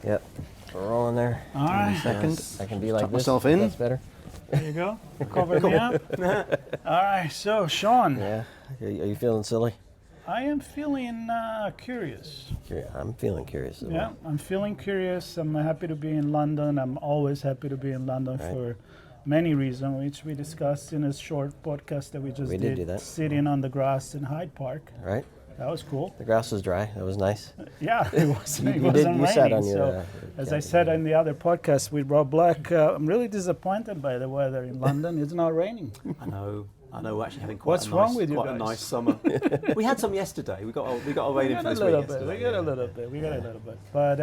Yep. We're rolling there. All right. Second. I can be like Tuck this. myself in. That's better. There you go. Cover me up. All right. So, Sean, Yeah. Are you feeling silly? I am feeling curious. I'm feeling curious. Yeah, I'm feeling curious. I'm happy to be in London. I'm always happy to be in London for many reasons, which we discussed in a short podcast that we just We did do that. Sitting on the grass in Hyde Park. Right. That was cool. The grass was dry. That was nice. Yeah, it wasn't, You raining. sat on your, So, as I said in the other podcast with Rob Black, I'm really disappointed by the weather in London. It's not raining. I know. We're actually having What's wrong with you quite a guys? nice summer. We had some yesterday. We got a rain in for this week yesterday. We got a little bit. But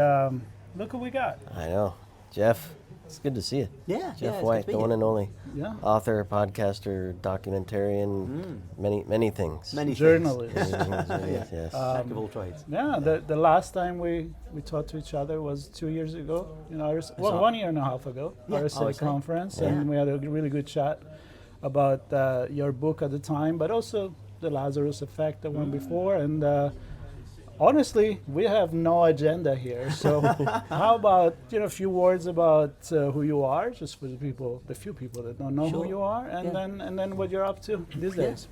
look what we got. I know. Jeff, it's good to see you. Yeah, Jeff it's White, good to be the one here. and only. Yeah. Author, podcaster, documentarian, many things. Many Journalist. Yes. Jack of all trades. Yeah, the last time we talked to each other was 2 years ago, 1 year and a half ago, RSA RSA. conference, and we had a really good chat about your book at the time, but also the Lazarus Effect, the one before, and honestly, we have no agenda here. So how about a few words about who you are, just for the few people that don't know who Sure. you are, and then what you're up to these days.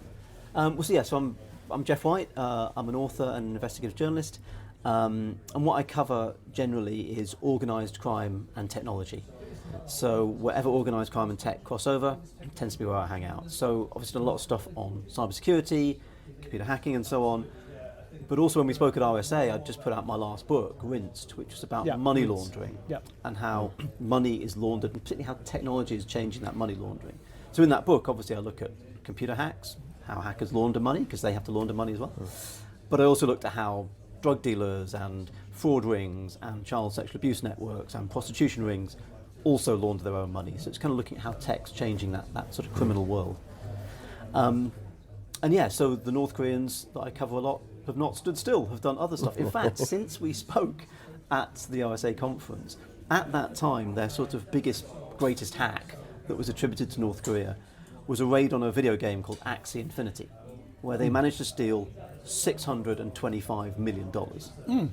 So I'm Jeff White. I'm an author and investigative journalist, and what I cover generally is organised crime and technology. So wherever organised crime and tech cross over, tends to be where I hang out. So obviously done a lot of stuff on cybersecurity, computer hacking, and so on. But also when we spoke at RSA, I just put out my last book, Rinsed, which was about money laundering and how money is laundered, and particularly how technology is changing that money laundering. So in that book, obviously, I look at computer hacks, how hackers launder money, because they have to launder money as well. But I also looked at how drug dealers and fraud rings and child sexual abuse networks and prostitution rings also launder their own money. So it's kind of looking at how tech's changing that sort of criminal world. So the North Koreans that I cover a lot have not stood still, have done other stuff. In fact, since we spoke at the RSA conference, at that time, their sort of greatest hack that was attributed to North Korea was a raid on a video game called Axie Infinity, where they managed to steal $625 million.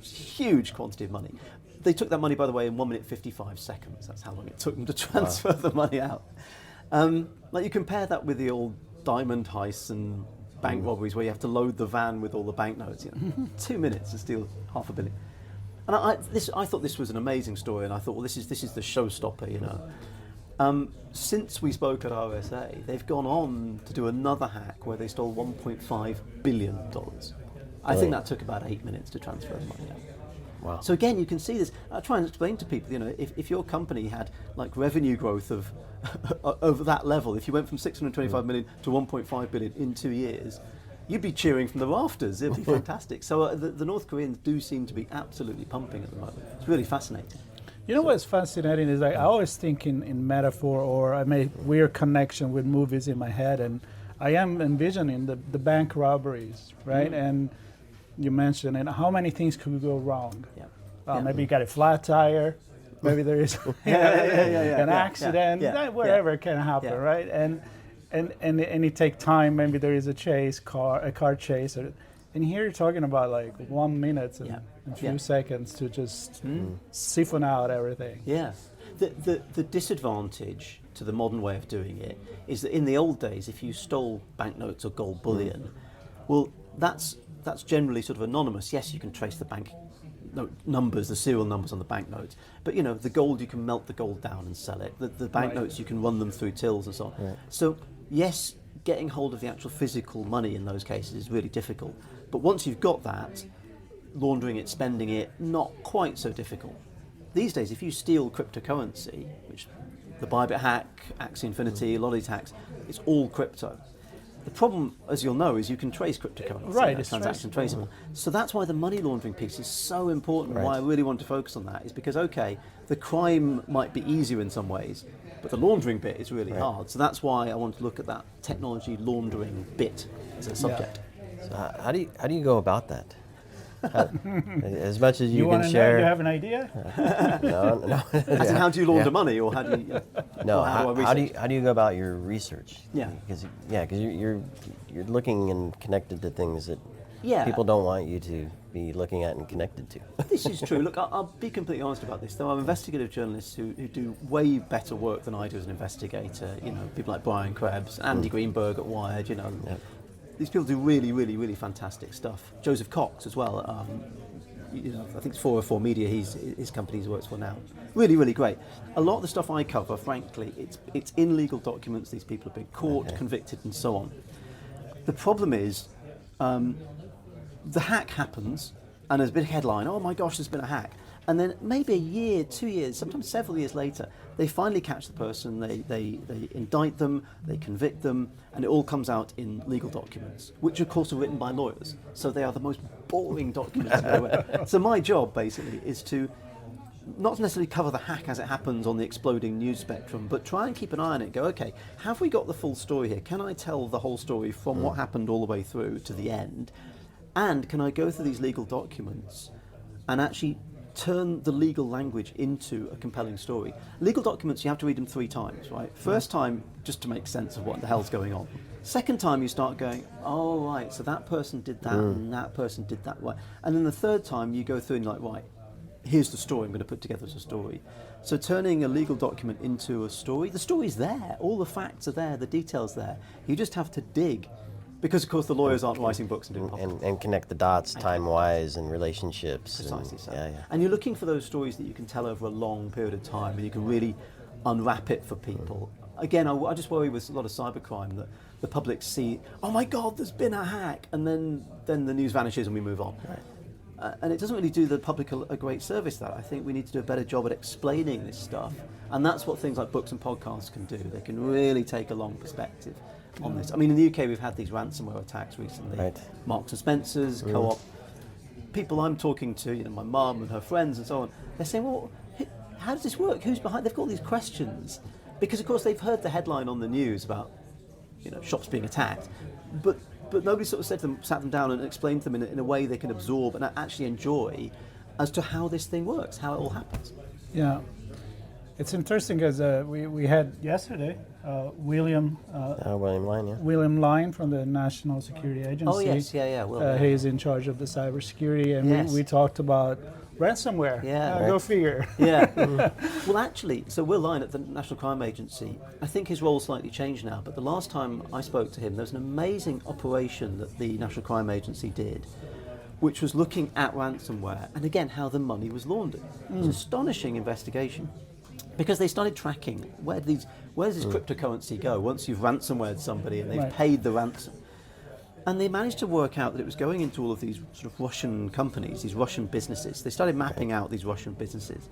Huge quantity of money. They took that money, by the way, in 1 minute 55 seconds. That's how long it took them to transfer the money out. You compare that with the old diamond heists and bank robberies where you have to load the van with all the banknotes. 2 minutes to steal $500 million. And I thought this was an amazing story, and I thought, well, this is the showstopper, Since we spoke at RSA, they've gone on to do another hack where they stole $1.5 billion. I think that took about 8 minutes to transfer the money out. Wow. So again, you can see this. I try and explain to people, if your company had revenue growth of over that level, if you went from 625 million to 1.5 billion in 2 years, you'd be cheering from the rafters. It'd be fantastic. So the North Koreans do seem to be absolutely pumping at the moment. It's really fascinating. You know what's fascinating is I always think in metaphor, or I make weird connection with movies in my head, and I am envisioning the bank robberies, right? And you mentioned it. How many things could go wrong? Maybe you got a flat tire. Maybe there is an accident. Whatever can happen, right? And it take time. Maybe there is a car chase. And here you're talking about 1 minute and a few seconds to just siphon out everything. Yeah. The disadvantage to the modern way of doing it is that in the old days, if you stole banknotes or gold bullion, well, that's generally sort of anonymous. Yes, you can trace the bank numbers, the serial numbers on the banknotes, but the gold, you can melt the gold down and sell it. The banknotes, you can run them through tills and so on. Right. So yes, getting hold of the actual physical money in those cases is really difficult. But once you've got that, laundering it, spending it, not quite so difficult. These days, if you steal cryptocurrency, which the Bybit hack, Axie Infinity, a lot of these hacks, it's all crypto. The problem, as you'll know, is you can trace cryptocurrency. Right, it's transaction traceable. So that's why the money laundering piece is so important. Right. Why I really want to focus on that is because, okay, the crime might be easier in some ways, but the laundering bit is really hard. So that's why I want to look at that technology laundering bit as a subject. So how do you go about that? As much as you can share. You have an idea? No. As in, how do you launder money, or how do you? No. how do How do you go about your research? Yeah. Because you're looking and connected to things that Yeah. people don't want you to be looking at and connected to. This is true. Look, I'll be completely honest about this. There are investigative journalists who do way better work than I do as an investigator. You know, people like Brian Krebs, Andy Greenberg at Wired. You know, these people do really, really, really fantastic stuff. Joseph Cox as well. You know, I think it's 404 Media. His company he works for now. Really, really great. A lot of the stuff I cover, frankly, it's in legal documents. These people have been caught, convicted, and so on. The problem is, the hack happens, and there's a big headline. Oh my gosh, there's been a hack. And then maybe a year, 2 years, sometimes several years later, they finally catch the person, they indict them, they convict them, and it all comes out in legal documents, which of course are written by lawyers. So they are the most boring documents ever. So my job basically is to not necessarily cover the hack as it happens on the exploding news spectrum, but try and keep an eye on it. Go, okay, have we got the full story here? Can I tell the whole story from what happened all the way through to the end? And can I go through these legal documents and actually turn the legal language into a compelling story? Legal documents, you have to read them 3 times, right? First time, just to make sense of what the hell's going on. Second time, you start going, oh, right, so that person did that and that person did that. Right. And then the third time, you go through and you're like, right, here's the story I'm going to put together as a story. So turning a legal document into a story, the story's there, all the facts are there, the details there. You just have to dig. Because, of course, the lawyers aren't writing books and doing publishing. And connect the dots time-wise and relationships. Precisely so. Yeah. And you're looking for those stories that you can tell over a long period of time and you can really unwrap it for people. Again, I just worry with a lot of cybercrime that the public see, oh my God, there's been a hack, and then the news vanishes and we move on. Right. And it doesn't really do the public a great service, that. I think we need to do a better job at explaining this stuff. And that's what things like books and podcasts can do. They can really take a long perspective on this. I mean, in the UK, we've had these ransomware attacks recently. Right. Marks and Spencer's, Co-op. People I'm talking to, you know, my mum and her friends and so on, they're saying, well, how does this work? Who's behind? They've got all these questions. Because, of course, they've heard the headline on the news about, you know, shops being attacked. But nobody sort of sat them down and explained to them in a way they can absorb and actually enjoy as to how this thing works, how it all happens. Yeah. It's interesting because we had yesterday William Line, yeah. William Line from the National Security Agency. Oh yes, yeah. He's in charge of the cybersecurity, and yes. we talked about ransomware. Yeah, Go figure. Yeah. Well, actually, so Will Line at the National Crime Agency, I think his role's slightly changed now, but the last time I spoke to him, there was an amazing operation that the National Crime Agency did, which was looking at ransomware and again how the money was laundered. It was an astonishing investigation. Because they started tracking where does this cryptocurrency go once you've ransomwared somebody and they've paid the ransom. And they managed to work out that it was going into all of these sort of Russian companies, these Russian businesses. They started mapping out these Russian businesses,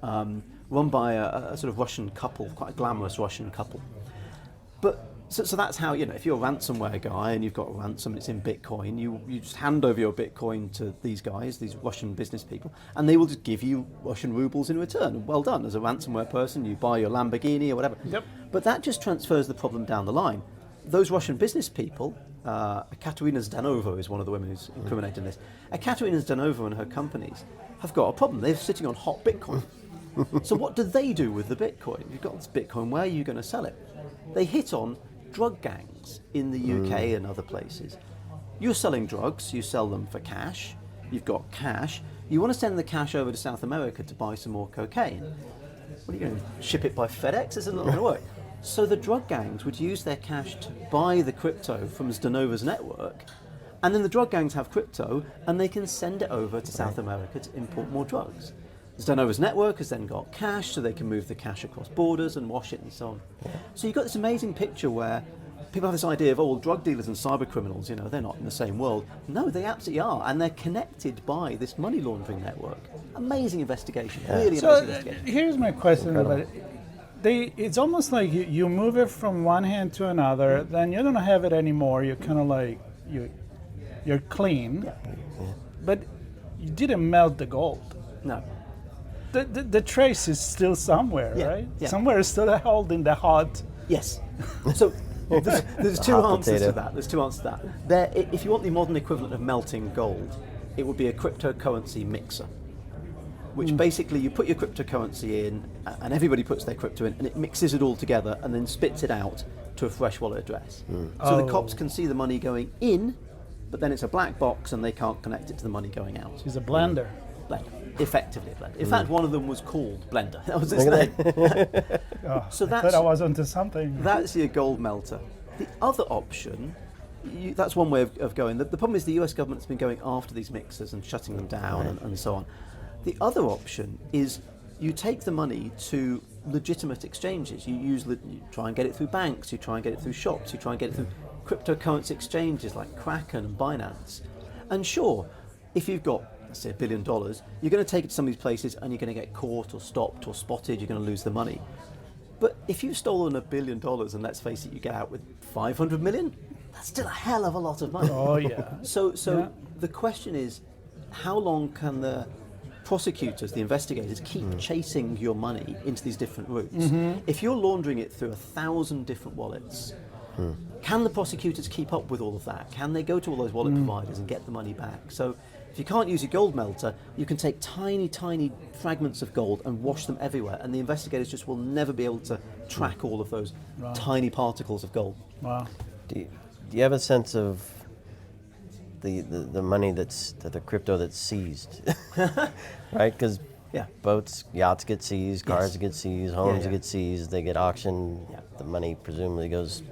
run by a sort of Russian couple, quite a glamorous Russian couple. But so that's how, you know, if you're a ransomware guy and you've got a ransom, it's in Bitcoin, you just hand over your Bitcoin to these guys, these Russian business people, and they will just give you Russian rubles in return. Well done. As a ransomware person, you buy your Lamborghini or whatever. Yep. But that just transfers the problem down the line. Those Russian business people, Katerina Zdanova is one of the women who's incriminated in this. Katerina Zdanova and her companies have got a problem. They're sitting on hot Bitcoin. So what do they do with the Bitcoin? You've got this Bitcoin, where are you going to sell it? They hit on drug gangs in the UK and other places. You're selling drugs, you sell them for cash, you've got cash, you want to send the cash over to South America to buy some more cocaine. What are you going to ship it by FedEx? It's not going to work. So the drug gangs would use their cash to buy the crypto from Zdanova's network, and then the drug gangs have crypto and they can send it over to South America to import more drugs. Zdanova's network has then got cash, so they can move the cash across borders and wash it and so on. So you've got this amazing picture where people have this idea of, oh, well, drug dealers and cyber criminals, you know, they're not in the same world. No, they absolutely are, and they're connected by this money laundering network. Amazing investigation, really amazing investigation. Here's my question about it. It's almost like you move it from one hand to another, then you don't have it anymore. You're kind of like, you're clean, but you didn't melt the gold. No. The trace is still somewhere, right? Yeah. Somewhere is still holding the hot. Yes. So there's two answers to that. There's two answers to that. If you want the modern equivalent of melting gold, it would be a cryptocurrency mixer, which basically you put your cryptocurrency in, and everybody puts their crypto in, and it mixes it all together and then spits it out to a fresh wallet address. So the cops can see the money going in but then it's a black box and they can't connect it to the money going out. She's a blender. Blender. Effectively a blender. In fact, one of them was called Blender. That was its name. Oh, So I thought I was onto something. That's your gold melter. The other option, that's one way of going. The problem is the US government's been going after these mixers and shutting them down and so on. The other option is you take the money to legitimate exchanges. You try and get it through banks, you try and get it through shops, you try and get it through cryptocurrency exchanges like Kraken and Binance. And sure, if you've got, let's say, $1 billion, you're going to take it to some of these places and you're going to get caught or stopped or spotted, you're going to lose the money. But if you've stolen $1 billion and let's face it, you get out with 500 million, that's still a hell of a lot of money. Oh yeah. So the question is, how long can the prosecutors, the investigators, keep chasing your money into these different routes? If you're laundering it through 1,000 different wallets, can the prosecutors keep up with all of that? Can they go to all those wallet providers and get the money back? So if you can't use your gold melter, you can take tiny, tiny fragments of gold and wash them everywhere, and the investigators just will never be able to track all of those tiny particles of gold. Wow. Do you have a sense of the money the crypto that's seized, right? Because boats, yachts get seized, cars get seized, homes get seized, they get auctioned. Yeah. The money presumably goes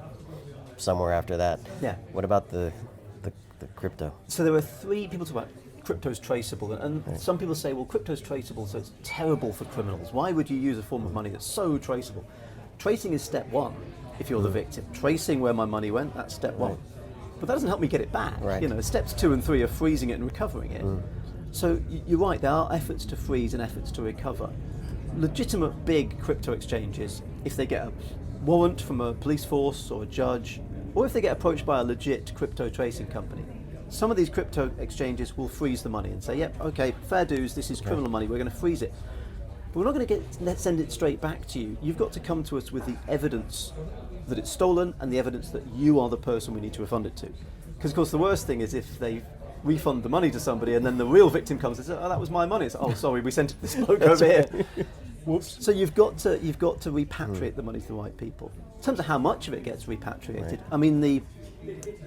somewhere after that. Yeah. What about the crypto? So there are three people talk about crypto's traceable, and some people say, well, crypto's traceable, so it's terrible for criminals. Why would you use a form of money that's so traceable? Tracing is step one if you're the victim. Tracing where my money went, that's step one. But that doesn't help me get it back. Right. You know, steps 2 and 3 are freezing it and recovering it. So you're right, there are efforts to freeze and efforts to recover. Legitimate big crypto exchanges, if they get a warrant from a police force or a judge, or if they get approached by a legit crypto tracing company, some of these crypto exchanges will freeze the money and say, yep, okay, fair dues, this is criminal money, we're going to freeze it. But we're not going to send it straight back to you. You've got to come to us with the evidence that it's stolen and the evidence that you are the person we need to refund it to. Because, of course, the worst thing is if they refund the money to somebody and then the real victim comes and says, oh, that was my money. It's, oh, sorry, we sent it to this bloke over here. Whoops. So you've got to repatriate the money to the right people. In terms of how much of it gets repatriated, I mean, the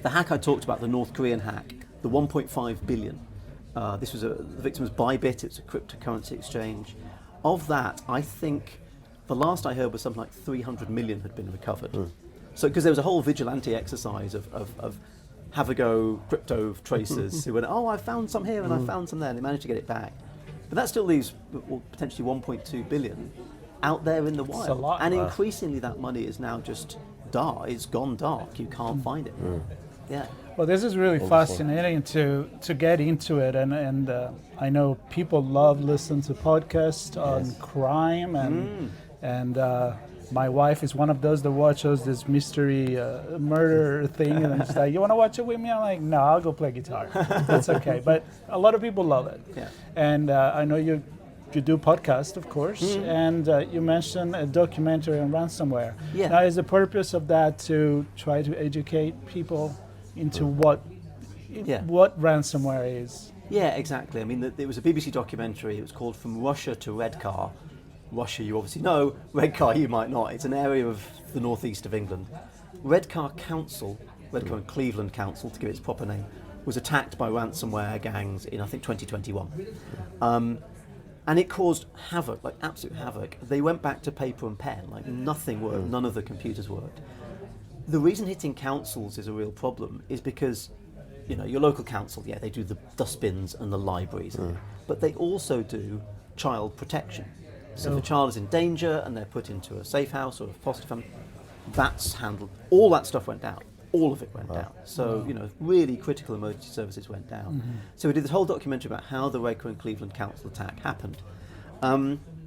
hack I talked about, the North Korean hack, the 1.5 billion, the victim was Bybit, it's a cryptocurrency exchange. Of that, I think the last I heard was something like 300 million had been recovered. So, because there was a whole vigilante exercise of have a go crypto tracers who went, oh, I found some here and I found some there, and they managed to get it back. But that still leaves potentially 1.2 billion out there in the wild. a lot. And increasingly that money is now just dark, it's gone dark, you can't find it. Yeah. Well, this is really fascinating to get into it, and I know people love listening to podcasts on crime, and my wife is one of those that watches this mystery murder thing, and she's like, "You want to watch it with me?" I'm like, "No, I'll go play guitar. That's okay." But a lot of people love it, and I know you do podcasts, of course, and you mentioned a documentary on ransomware. Yeah. Now, is the purpose of that to try to educate people into what ransomware is? Yeah, exactly. I mean, there was a BBC documentary. It was called From Russia to Redcar. Russia, you obviously know. Redcar, you might not. It's an area of the northeast of England. Redcar and Cleveland Council, to give it its proper name, was attacked by ransomware gangs in, I think, 2021. And it caused havoc, like absolute havoc. They went back to paper and pen, like nothing worked, none of the computers worked. The reason hitting councils is a real problem is because, you know, your local council, they do the dustbins and the libraries, but they also do child protection. So if a child is in danger and they're put into a safe house or a foster family, that's handled. All that stuff went down. All of it went down. So, you know, really critical emergency services went down. So we did this whole documentary about how the Redcar and Cleveland Council attack happened.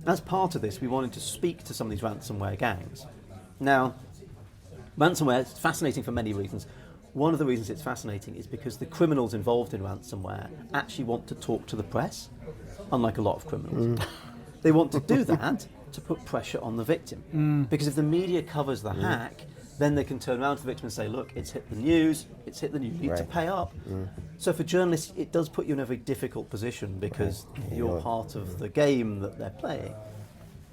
As part of this, we wanted to speak to some of these ransomware gangs. Now, ransomware is fascinating for many reasons. One of the reasons it's fascinating is because the criminals involved in ransomware actually want to talk to the press, unlike a lot of criminals. They want to do that to put pressure on the victim. Because if the media covers the hack, then they can turn around to the victim and say, look, it's hit the news, you need to pay up. So for journalists, it does put you in a very difficult position because you're part of the game that they're playing.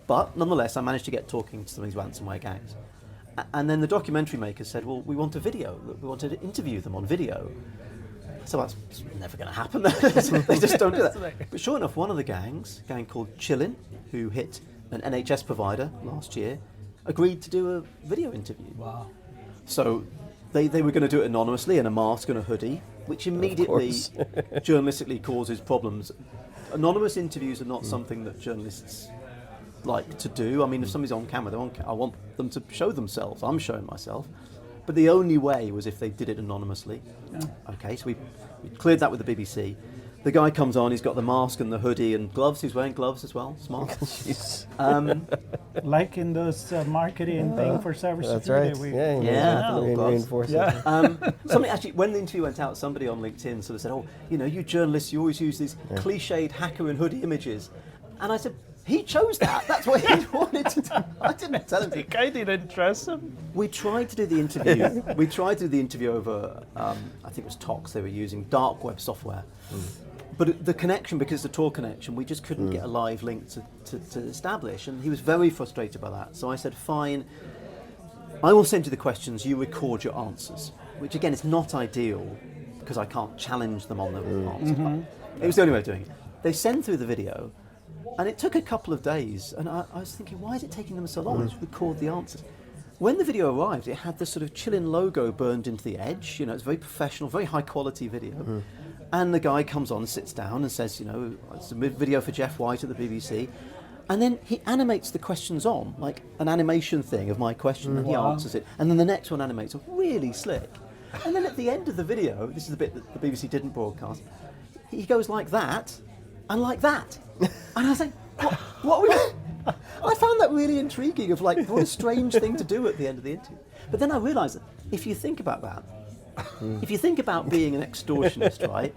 But nonetheless, I managed to get talking to some of these ransomware gangs. And then the documentary makers said, well, we want a video. We want to interview them on video. So that's never going to happen. They just don't do that. But sure enough, one of the gangs, a gang called Chillin, who hit an NHS provider last year, agreed to do a video interview. Wow. So they were going to do it anonymously in a mask and a hoodie, which immediately journalistically causes problems. Anonymous interviews are not something that journalists like to do. I mean, if somebody's on camera, I want them to show themselves. I'm showing myself. But the only way was if they did it anonymously. Yeah. Okay, so we cleared that with the BBC. The guy comes on, he's got the mask and the hoodie and gloves. He's wearing gloves as well, smart. Like in those marketing thing for cybersecurity. That's right. Reinforce it. Something actually, when the interview went out, somebody on LinkedIn sort of said, "Oh, you journalists, you always use these cliched hacker and hoodie images," and I said, he chose that. That's what he wanted to do. I didn't tell him. I didn't trust him. We tried to do the interview. We tried to do the interview over, I think it was Tox. They were using dark web software. But the connection, because the Tor connection, we just couldn't get a live link to establish. And he was very frustrated by that. So I said, fine, I will send you the questions, you record your answers. Which again is not ideal, because I can't challenge them on the answer. It was the only way of doing it. They send through the video, and it took a couple of days, and I was thinking, why is it taking them so long to record the answers? When the video arrived, it had the sort of Chillin logo burned into the edge. It's very professional, very high quality video. And the guy comes on, sits down and says, it's a video for Jeff White at the BBC. And then he animates the questions on, like an animation thing of my question, and he answers it. And then the next one animates, really slick. And then at the end of the video, this is the bit that the BBC didn't broadcast, he goes like that, and like that. And I was like, what I found that really intriguing, of like, what a strange thing to do at the end of the interview. But then I realised that if you think about that, if you think about being an extortionist, right,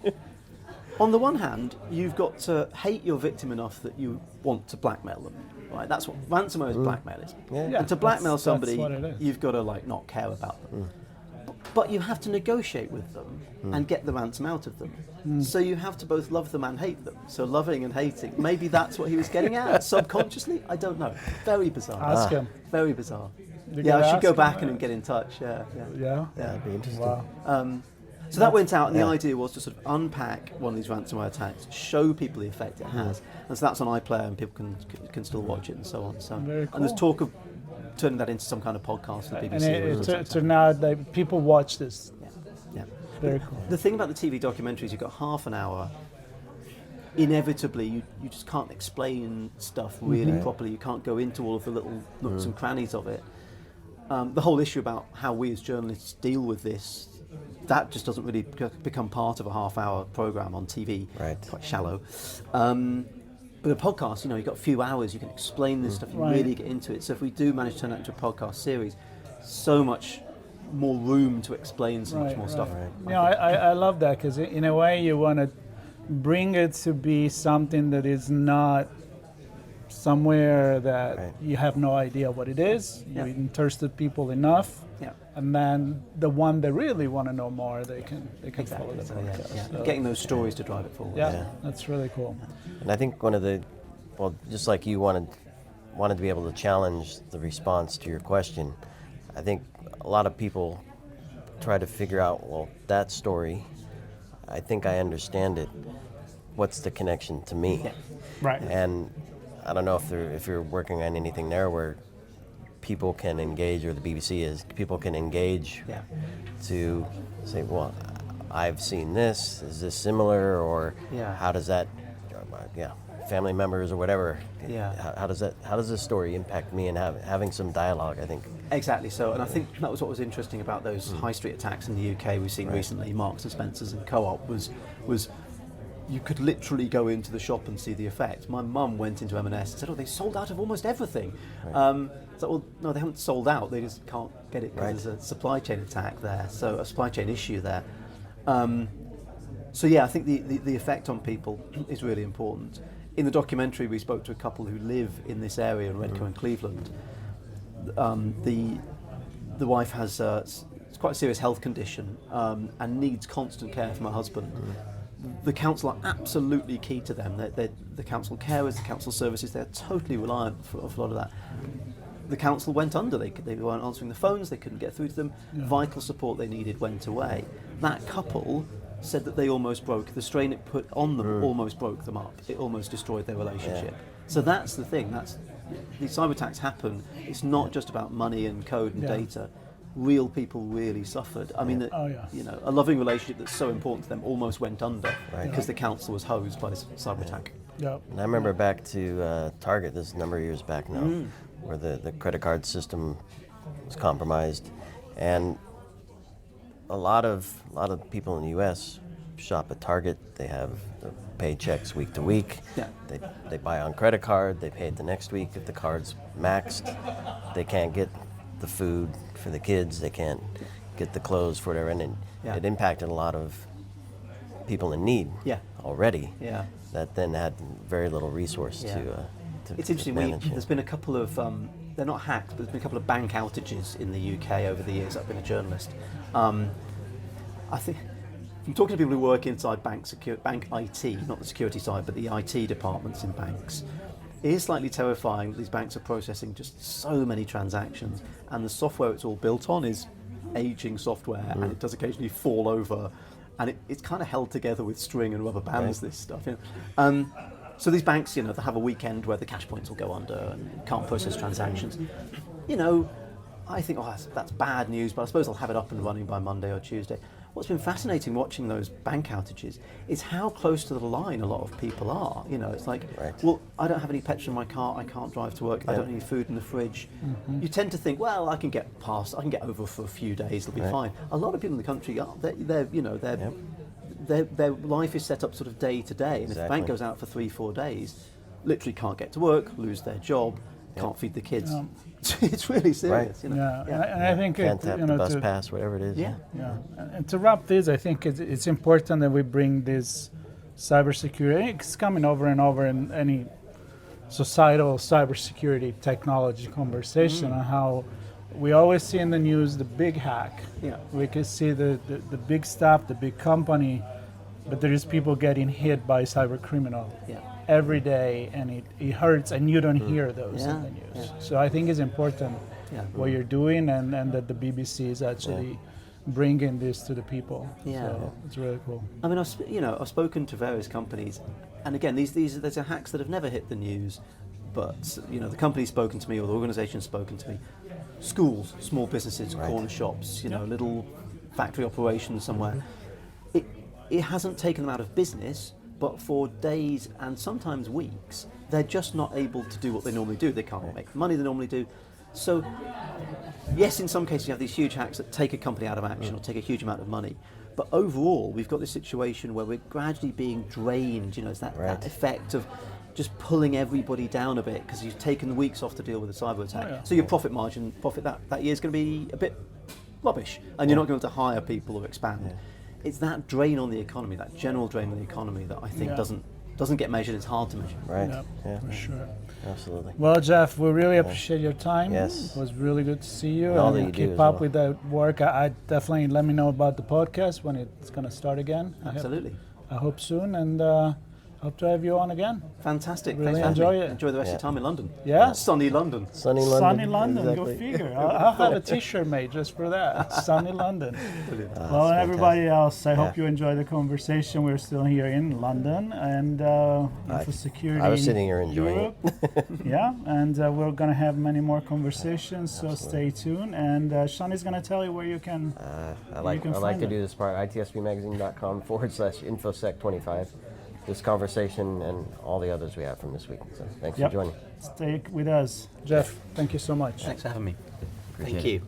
on the one hand, you've got to hate your victim enough that you want to blackmail them, right? That's what ransomware is, blackmail is. Yeah, and to blackmail somebody, that's you've got to like not care about them. But you have to negotiate with them and get the ransom out of them. So you have to both love them and hate them. So loving and hating, maybe that's what he was getting at subconsciously. I don't know. Very bizarre. Ask him. Very bizarre. You I should go ask back him, and get in touch. Yeah. That'd be interesting. Wow. So that went out, and the idea was to sort of unpack one of these ransomware attacks, show people the effect it has, and so that's on iPlayer, and people can still watch it and so on. So, Very cool. and there's talk of turning that into some kind of podcast for the BBC. And it turned out that people watch this. Yeah. Very cool. The thing about the TV documentaries, you've got half an hour. Inevitably, you just can't explain stuff really properly. You can't go into all of the little nooks and crannies of it. The whole issue about how we as journalists deal with this, that just doesn't really become part of a half-hour programme on TV. Right. Quite shallow. But a podcast, you've got a few hours, you can explain this stuff, you really get into it. So if we do manage to turn that into a podcast series, so much more room to explain so much more stuff. I love that, because in a way you want to bring it to be something that is not somewhere that you have no idea what it is. You interested people enough, and then the one that really want to know more, they can follow the podcast. So getting those stories to drive it forward. Yeah, that's really cool. And I think just like you wanted to be able to challenge the response to your question, I think a lot of people try to figure out, well, that story, I think I understand it. What's the connection to me? Yeah. Right. And I don't know if you're working on anything there where people can engage, or the BBC is, people can engage to say, well, I've seen this, is this similar, or how does that, family members or whatever, how does this story impact me, and having some dialogue, I think. Exactly. So, and I think that was what was interesting about those high street attacks in the UK we've seen recently, Marks and Spencer's and Co-op, was you could literally go into the shop and see the effect. My mum went into M&S and said, they sold out of almost everything. Well, no, they haven't sold out, they just can't get it because there's a supply chain attack there, so a supply chain issue there. I think the effect on people is really important. In the documentary, we spoke to a couple who live in this area in Redcar and Cleveland. The wife has it's quite a serious health condition and needs constant care from her husband. The council are absolutely key to them. The council carers, the council services, they're totally reliant for a lot of that. The council went under. They weren't answering the phones, they couldn't get through to them. Vital support they needed went away. That couple said that they almost broke, the strain it put on them almost broke them up. It almost destroyed their relationship. Yeah. So that's the thing. These cyber attacks happen. It's not just about money and code and Yeah. data. Real people really suffered. I mean, Oh, yeah. you know, a loving relationship that's so important to them almost went under Right. because the council was hosed by this cyber attack. Yeah. And I remember back to Target, this is a number of years back now, where the credit card system was compromised, and a lot of people in the U.S. shop at Target. They have their paychecks week to week. Yeah. They buy on credit card. They pay it the next week. If the card's maxed, they can't get the food for the kids. They can't get the clothes for whatever, and it impacted a lot of people in need. Yeah. Already. Yeah. That then had very little resource Yeah. to It's interesting. manage. There's been a couple of they're not hacks, but there's been a couple of bank outages in the UK over the years. I've been a journalist. I think from talking to people who work inside bank IT, not the security side, but the IT departments in banks, it is slightly terrifying that these banks are processing just so many transactions, and the software it's all built on is aging software, and it does occasionally fall over, and it's kind of held together with string and rubber bands. Right. This stuff. You know? So these banks, you know, they have a weekend where the cash points will go under and can't process transactions. You know, I think, that's bad news, but I suppose I'll have it up and running by Monday or Tuesday. What's been fascinating watching those bank outages is how close to the line a lot of people are. You know, it's like, Right. well, I don't have any petrol in my car, I can't drive to work, I don't have any food in the fridge. You tend to think, well, I can get over for a few days, it'll be Right. fine. A lot of people in the country are, their life is set up sort of day to day, and if the bank Exactly. goes out for 3-4 days, literally can't get to work, lose their job, can't feed the kids. It's really serious. Right. You know? Yeah. And I think Can't tap you the know, bus to, pass, whatever it is. Yeah. Yeah, and to wrap this, I think it's important that we bring this cybersecurity. It's coming over and over in any societal cybersecurity technology conversation on how we always see in the news the big hack. Yeah. We can see the big stuff, the big company, but there is people getting hit by cyber criminal Yeah. every day, and it hurts, and you don't hear those Yeah, in the news. yeah. So I think it's important Yeah. what you're doing, and that the BBC is actually bringing this to the people. Yeah. So it's really cool. I mean, I've spoken to various companies, and again, these are hacks that have never hit the news, but you know, the company's spoken to me or the organisation's spoken to me. Schools, small businesses, Right. corner shops, you know, little factory operations somewhere. It hasn't taken them out of business, but for days and sometimes weeks, they're just not able to do what they normally do. They can't make the money they normally do. So, yes, in some cases you have these huge hacks that take a company out of action or take a huge amount of money. But overall, we've got this situation where we're gradually being drained. You know, it's that Right. effect of just pulling everybody down a bit because you've taken weeks off to deal with a cyber attack. Oh, yeah. So your profit that year is going to be a bit rubbish, and you're not going to hire people or expand. It's that drain on the economy, that general drain on the economy that I think Yeah. doesn't get measured. It's hard to measure. Right. Yeah, Yeah. for sure. Absolutely. Well, Jeff, we really appreciate your time. Yes. It was really good to see you. And all and that you you do keep as up well. with that work. I definitely let me know about the podcast when it's going to start again. Absolutely. I hope soon, and hope to have you on again. Fantastic. Really Thanks for enjoy having me. it. Enjoy the rest of Yeah. your time in London. Yeah? Sunny London. Sunny London. Sunny London, Exactly. go figure. I'll have a T-shirt made just for that. Sunny London. Brilliant. Well, and everybody else, I hope Yeah. you enjoy the conversation. We're still here in London, and Infosecurity I was sitting here enjoying Europe. Yeah, and we're going to have many more conversations, so stay tuned. And Shani's going to tell you where you can. I like can I like find to it. do this part, itsbmagazine.com/infosec25. This conversation and all the others we have from this week. So thanks Yep. for joining. Stay with us. Jeff, thank you so much. Thanks for having me. Appreciate Thank it. you.